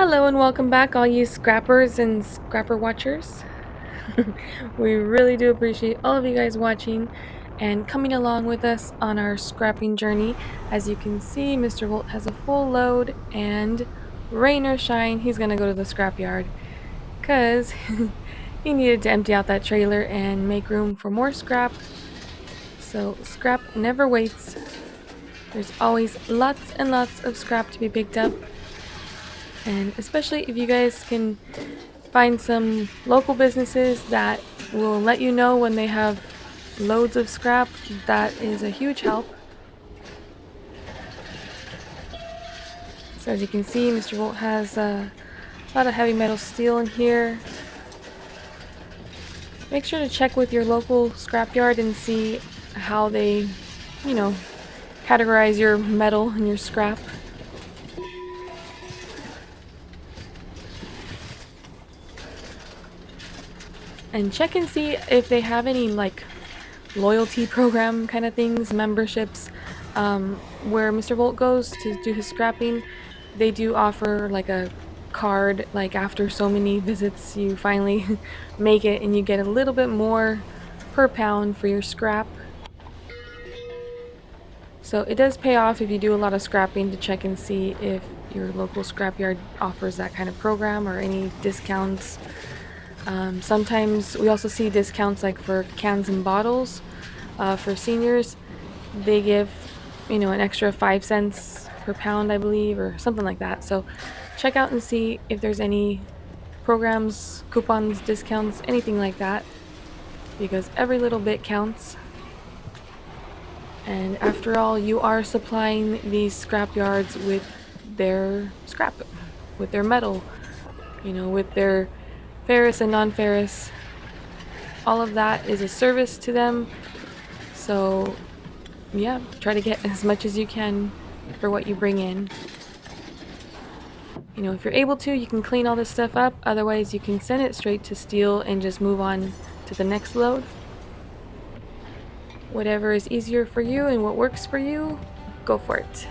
Hello and welcome back, all you scrappers and scrapper watchers. We really do appreciate all of you guys watching and coming along with us on our scrapping journey. As you can see, Mr. Volt has a full load, and rain or shine, he's gonna go to the scrapyard because he needed to empty out that trailer and make room for more scrap. So, scrap never waits. There's always lots and lots of scrap to be picked up. And especially if you guys can find some local businesses that will let you know when they have loads of scrap, that is a huge help. So as you can see, Mr. Volt has a lot of heavy metal steel in here. Make sure to check with your local scrapyard and see how they, you know, categorize your metal and your scrap. And check and see if they have any like loyalty program kind of things, memberships, where Mr. Volt goes to do his scrapping. They do offer like a card, like after so many visits you finally make it and you get a little bit more per pound for your scrap. So it does pay off if you do a lot of scrapping to check and see if your local scrapyard offers that kind of program or any discounts. Sometimes we also see discounts like for cans and bottles. For seniors, they give, an extra 5 cents per pound, I believe, or something like that. So check out and see if there's any programs, coupons, discounts, anything like that, because every little bit counts. And after all, you are supplying these scrap yards with their scrap, with their metal, with their ferrous and non-ferrous. All of that is a service to them. So yeah, try to get as much as you can for what you bring in. If you're able to, you can clean all this stuff up. Otherwise, you can send it straight to steel and just move on to the next load. Whatever is easier for you and what works for you, go for it.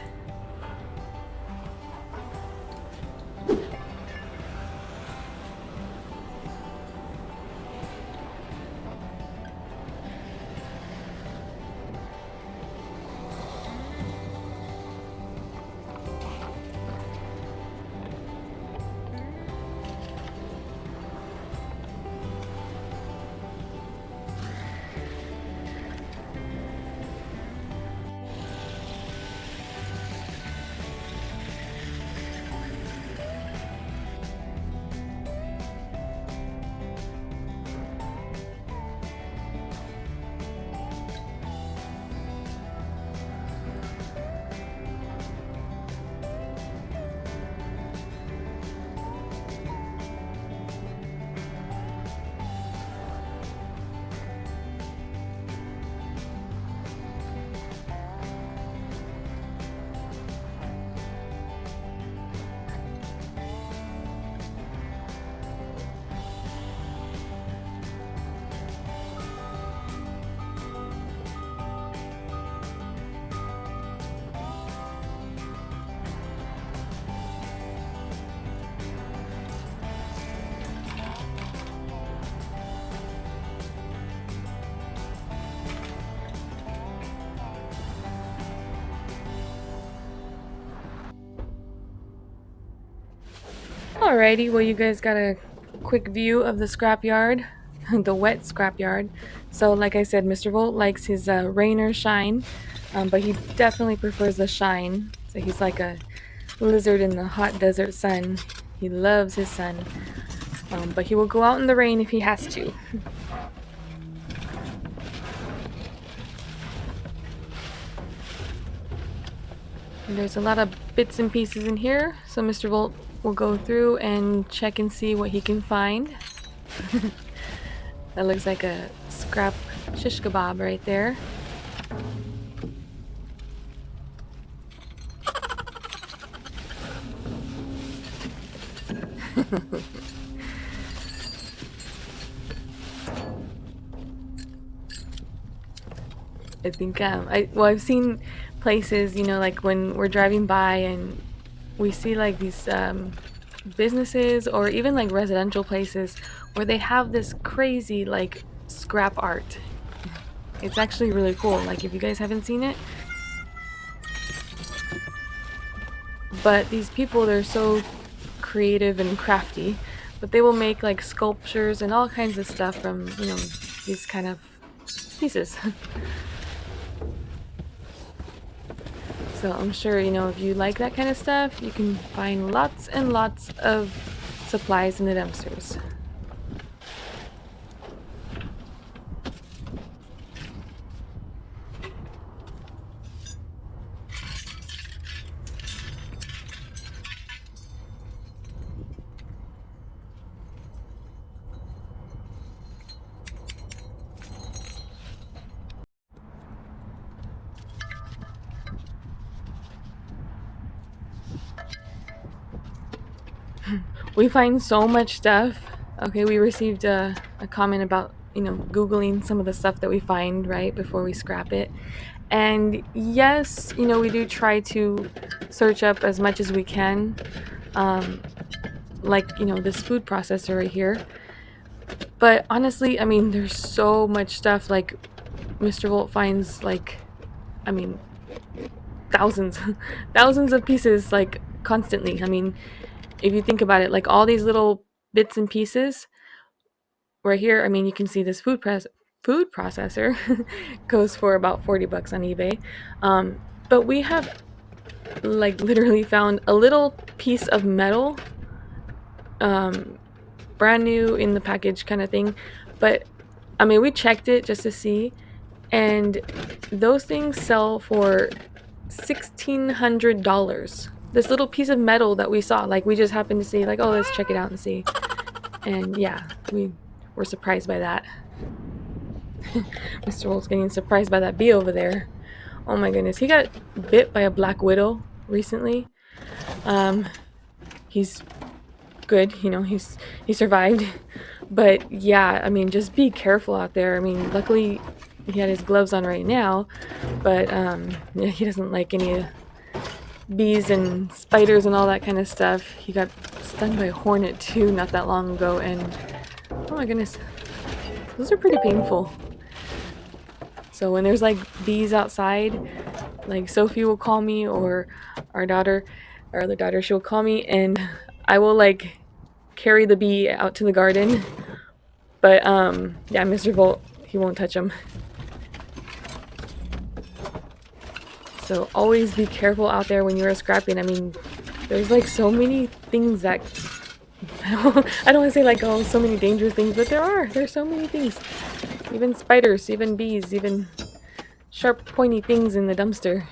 Alrighty, well, you guys got a quick view of the scrapyard, the wet scrapyard. So, like I said, Mr. Volt likes his rain or shine, but he definitely prefers the shine. So he's like a lizard in the hot desert sun. He loves his sun, but he will go out in the rain if he has to. And there's a lot of bits and pieces in here, so Mr. Volt will go through and check and see what he can find. That looks like a scrap shish kebab right there. I think I've seen places, like when we're driving by and we see like these businesses or even like residential places where they have this crazy like scrap art. It's actually really cool. Like if you guys haven't seen it, but these people, they're so creative and crafty, but they will make like sculptures and all kinds of stuff from, these kind of pieces. So I'm sure, if you like that kind of stuff, you can find lots and lots of supplies in the dumpsters. We find so much stuff. Okay, we received a comment about, Googling some of the stuff that we find right before we scrap it. And yes, we do try to search up as much as we can. Like, this food processor right here. But honestly, I mean, there's so much stuff. Like, Mr. Volt finds, like, I mean, thousands, thousands of pieces, like, constantly. I mean, if you think about it, like, all these little bits and pieces right here, I mean, you can see this food processor goes for about $40 on eBay. But we have, like, literally found a little piece of metal, um, brand new in the package kind of thing. But I mean, we checked it just to see, and those things sell for $1,600. This little piece of metal that we saw, like we just happened to see, like, oh, let's check it out and see. And yeah, we were surprised by that. Mr. Wolf's getting surprised by that bee over there. Oh my goodness, he got bit by a black widow recently. He's good, he survived. But yeah, I mean, just be careful out there. I mean, luckily he had his gloves on right now, but yeah, he doesn't like any bees and spiders and all that kind of stuff. He got stung by a hornet too not that long ago, and oh my goodness, those are pretty painful. So when there's like bees outside, like Sophie will call me, or our other daughter, she'll call me, and I will like carry the bee out to the garden. But yeah, Mr. Volt, he won't touch them. So always be careful out there when you're scrapping. I mean, there's like so many things that I don't want to say like, oh, so many dangerous things, but there's so many things. Even spiders, even bees, even sharp pointy things in the dumpster.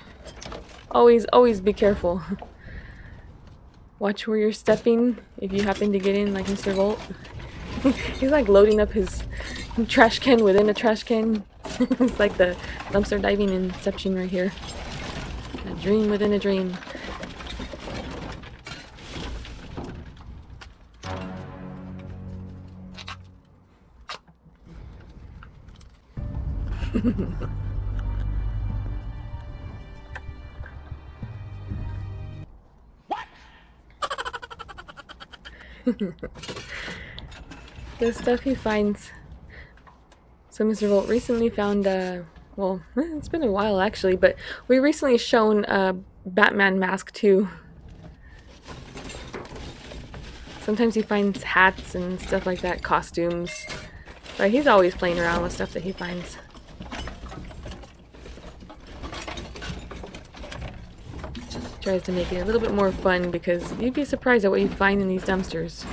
Always be careful. Watch where you're stepping if you happen to get in like Mr. Volt. He's like loading up his trash can within a trash can. It's like the dumpster diving inception right here. A dream within a dream. The stuff he finds. So Mr. Volt recently found well, it's been a while actually, but we recently shown a Batman mask too. Sometimes he finds hats and stuff like that, costumes. But he's always playing around with stuff that he finds. Tries to make it a little bit more fun because you'd be surprised at what you find in these dumpsters.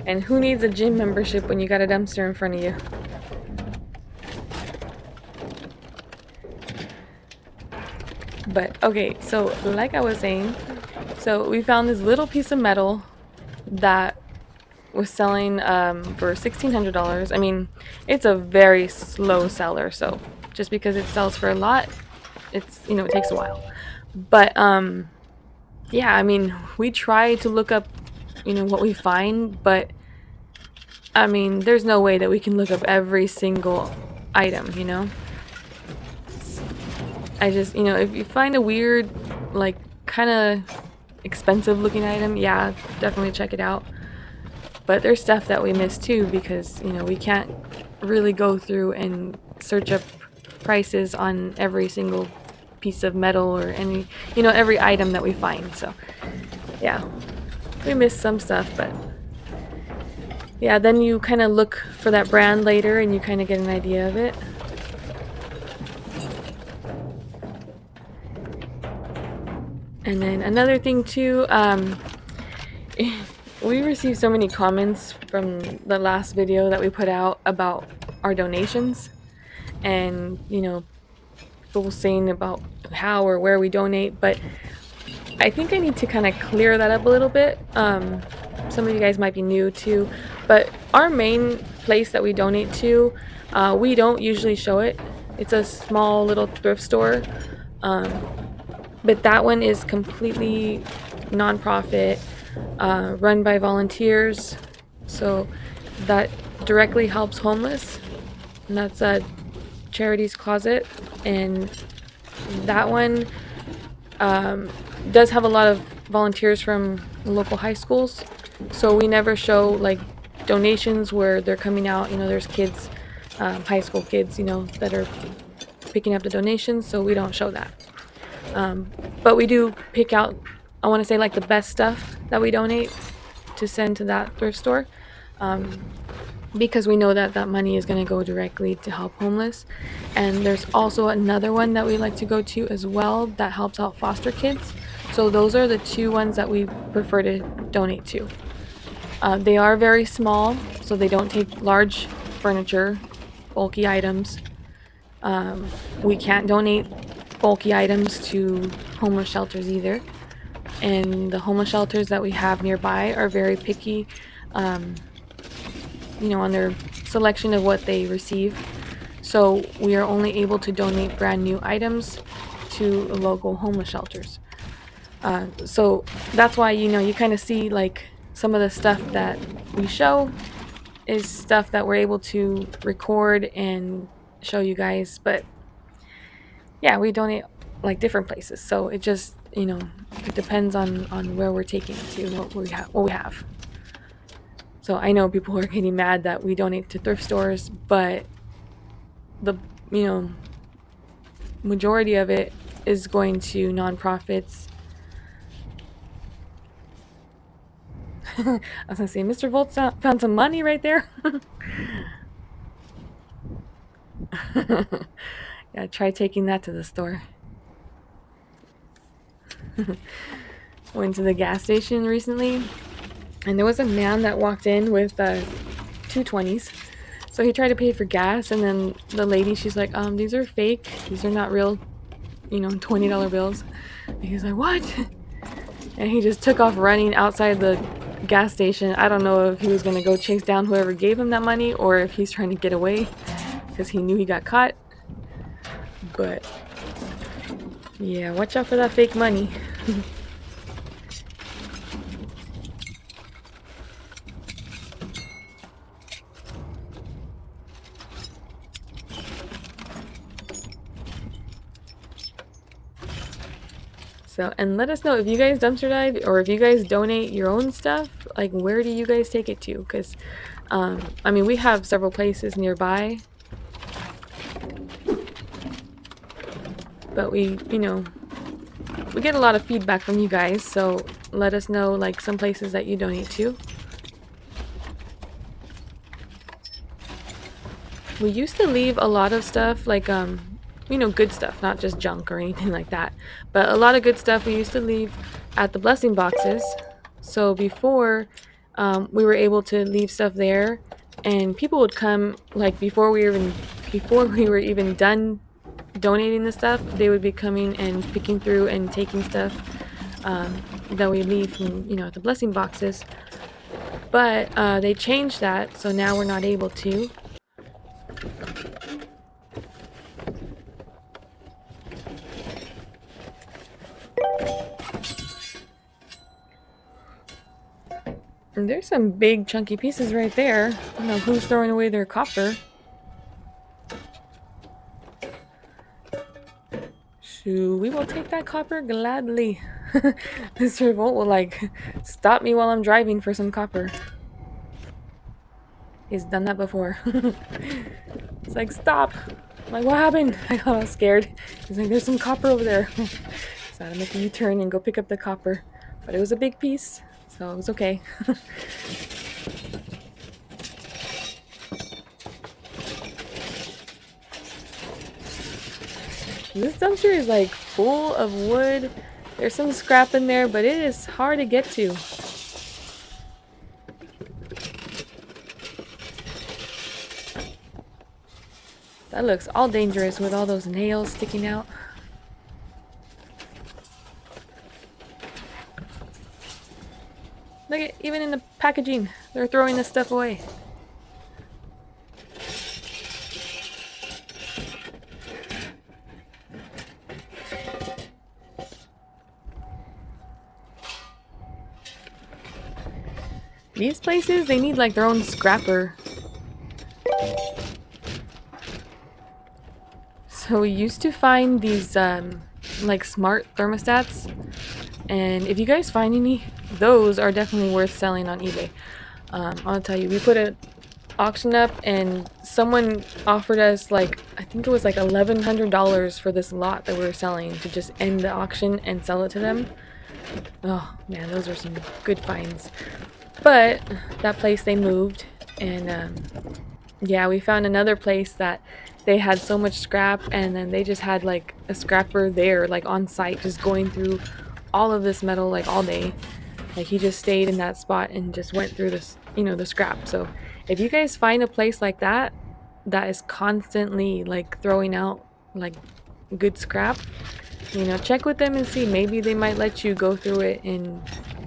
And who needs a gym membership when you got a dumpster in front of you? But okay, so like I was saying, so we found this little piece of metal that was selling for $1,600. I mean, it's a very slow seller, so just because it sells for a lot, it's, it takes a while. But yeah, I mean, we try to look up, what we find, but I mean, there's no way that we can look up every single item, I just, if you find a weird like kind of expensive looking item, yeah, definitely check it out. But there's stuff that we miss too because, you know, we can't really go through and search up prices on every single piece of metal or any, you know, every item that we find. So, yeah, we miss some stuff, but yeah, then you kind of look for that brand later and you kind of get an idea of it. And then another thing too, we received so many comments from the last video that we put out about our donations and, you know, people saying about how or where we donate, but I think I need to kind of clear that up a little bit. Some of you guys might be new too, but our main place that we donate to, we don't usually show it. It's a small little thrift store, but that one is completely nonprofit, run by volunteers, so that directly helps homeless, and that's a Charity's Closet, and that one does have a lot of volunteers from local high schools, so we never show like donations where they're coming out, you know, there's kids, high school kids, you know, that are picking up the donations, so we don't show that. But we do pick out, I want to say, like the best stuff that we donate to send to that thrift store, because we know that that money is going to go directly to help homeless. And there's also another one that we like to go to as well that helps out foster kids. So those are the two ones that we prefer to donate to. They are very small, so they don't take large furniture, bulky items. We can't donate bulky items to homeless shelters either. And the homeless shelters that we have nearby are very picky, you know, on their selection of what they receive. So we are only able to donate brand new items to local homeless shelters. So that's why, you know, you kind of see like some of the stuff that we show is stuff that we're able to record and show you guys. But yeah, we donate like different places. So it just, you know, it depends on where we're taking it to and what we have. So I know people are getting mad that we donate to thrift stores, but the, you know, majority of it is going to nonprofits. I was gonna say, Mr. Volts found some money right there. Yeah, try taking that to the store. Went to the gas station recently, and there was a man that walked in with 220s. So he tried to pay for gas, and then the lady, she's like, these are fake. These are not real, you know, $20 bills. And he's like, what? And he just took off running outside the gas station. I don't know if he was going to go chase down whoever gave him that money or if he's trying to get away because he knew he got caught. But yeah, watch out for that fake money. So, and let us know if you guys dumpster dive or if you guys donate your own stuff, like where do you guys take it to? Because, I mean, we have several places nearby, but we, you know, we get a lot of feedback from you guys, so let us know like some places that you donate to. We used to leave a lot of stuff like, you know, good stuff, not just junk or anything like that. But a lot of good stuff we used to leave at the blessing boxes. So before, we were able to leave stuff there, and people would come like before we were even done donating the stuff. They would be coming and picking through and taking stuff that we leave from, you know, at the blessing boxes. But they changed that, so now we're not able to. And there's some big chunky pieces right there. I don't know who's throwing away their copper. So we will take that copper gladly. Mr. Volt will like stop me while I'm driving for some copper. He's done that before. It's like, stop. I'm like, what happened? I got all scared. He's like, there's some copper over there. So I had to make a U-turn and go pick up the copper. But it was a big piece, so it was okay. This dumpster is like full of wood. There's some scrap in there, but it is hard to get to. That looks all dangerous with all those nails sticking out. Look at, even in the packaging, they're throwing this stuff away. These places, they need like their own scrapper. So we used to find these like smart thermostats, and if you guys find any, those are definitely worth selling on eBay. I'll tell you, we put an auction up and someone offered us like, I think it was like $1,100 for this lot that we were selling to just end the auction and sell it to them. Oh man, those are some good finds. But that place, they moved, and yeah, we found another place that they had so much scrap, and then they just had like a scrapper there, like on site, just going through all of this metal like all day. Like he just stayed in that spot and just went through this, the scrap. So if you guys find a place like that that is constantly like throwing out like good scrap, check with them and see. Maybe they might let you go through it, and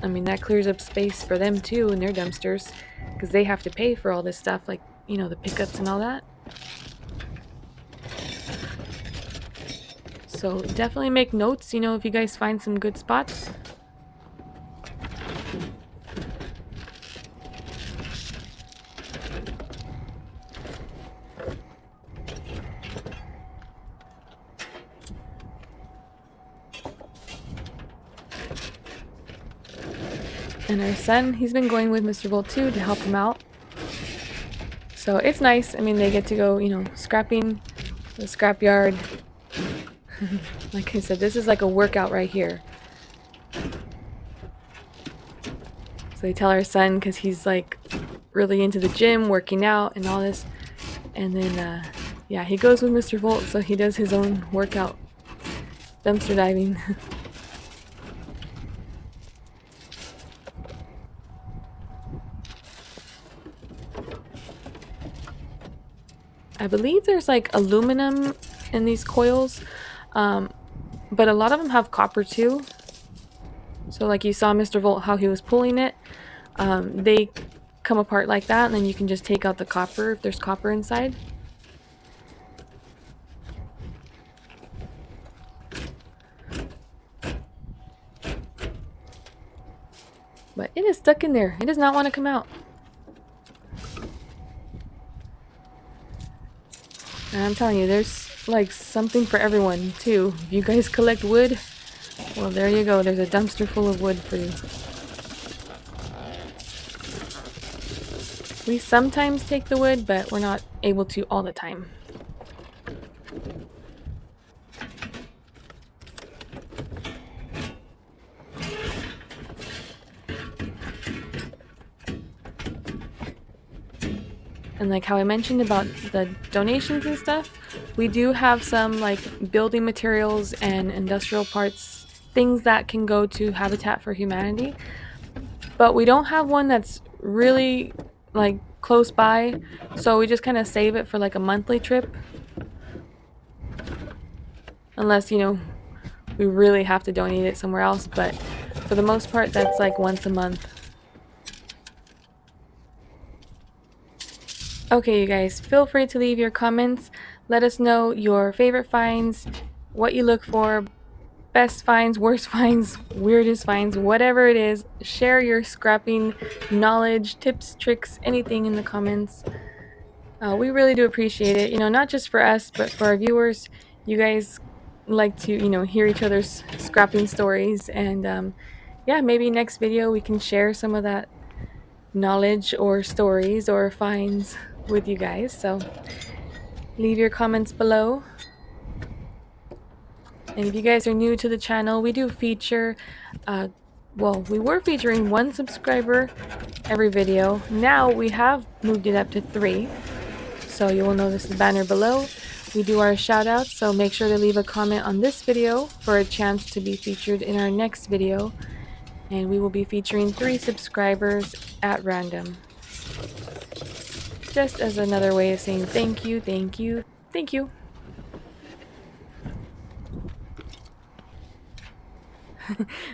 I mean that clears up space for them too in their dumpsters, because they have to pay for all this stuff, like the pickups and all that. So definitely make notes, if you guys find some good spots. And our son, he's been going with Mr. Volt too to help him out. So it's nice. I mean, they get to go, scrapping the scrapyard. Like I said, this is like a workout right here. So they tell our son, because he's like really into the gym, working out and all this. And then, yeah, he goes with Mr. Volt, so he does his own workout dumpster diving. I believe there's like aluminum in these coils, but a lot of them have copper too. So like you saw Mr. Volt, how he was pulling it, they come apart like that, and then you can just take out the copper if there's copper inside. But it is stuck in there. It does not want to come out. And I'm telling you, there's like something for everyone too. If you guys collect wood, well, there you go. There's a dumpster full of wood for you. We sometimes take the wood, but we're not able to all the time. And like how I mentioned about the donations and stuff, we do have some like building materials and industrial parts, things that can go to Habitat for Humanity. But we don't have one that's really like close by, so we just kind of save it for like a monthly trip. Unless, we really have to donate it somewhere else, but for the most part, that's like once a month. Okay, you guys, feel free to leave your comments. Let us know your favorite finds, what you look for, best finds, worst finds, weirdest finds, whatever it is. Share your scrapping knowledge, tips, tricks, anything in the comments. We really do appreciate it. Not just for us, but for our viewers. You guys like to, hear each other's scrapping stories. And yeah, maybe next video we can share some of that knowledge or stories or finds with you guys. So leave your comments below. And if you guys are new to the channel, we do feature, we were featuring 1 subscriber every video. Now we have moved it up to 3. So you will notice the banner below. We do our shout outs, so make sure to leave a comment on this video for a chance to be featured in our next video. And we will be featuring 3 subscribers at random. Just as another way of saying thank you, thank you, thank you.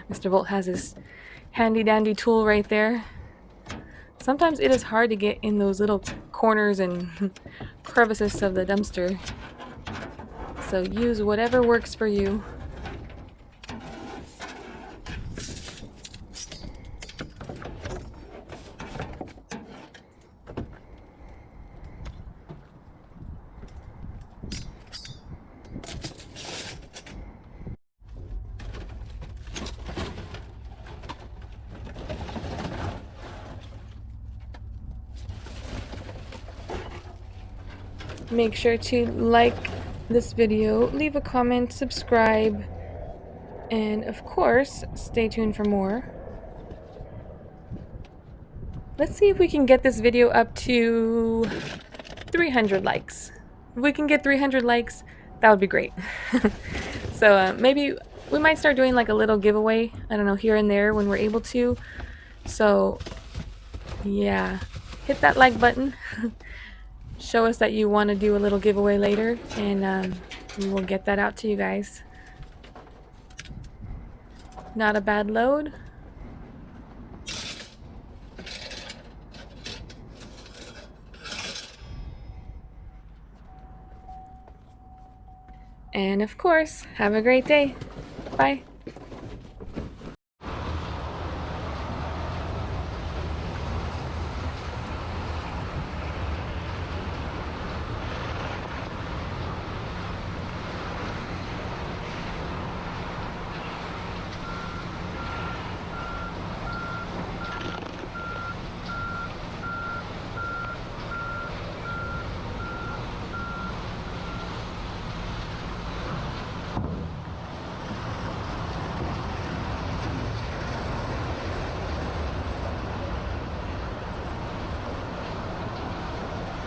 Mr. Volt has his handy dandy tool right there. Sometimes it is hard to get in those little corners and crevices of the dumpster. So use whatever works for you. Make sure to like this video, leave a comment, subscribe, and of course, stay tuned for more. Let's see if we can get this video up to 300 likes. If we can get 300 likes, that would be great. So maybe we might start doing like a little giveaway, I don't know, here and there when we're able to. So yeah, hit that like button. Show us that you want to do a little giveaway later, and we will get that out to you guys. Not a bad load. And of course, have a great day. Bye.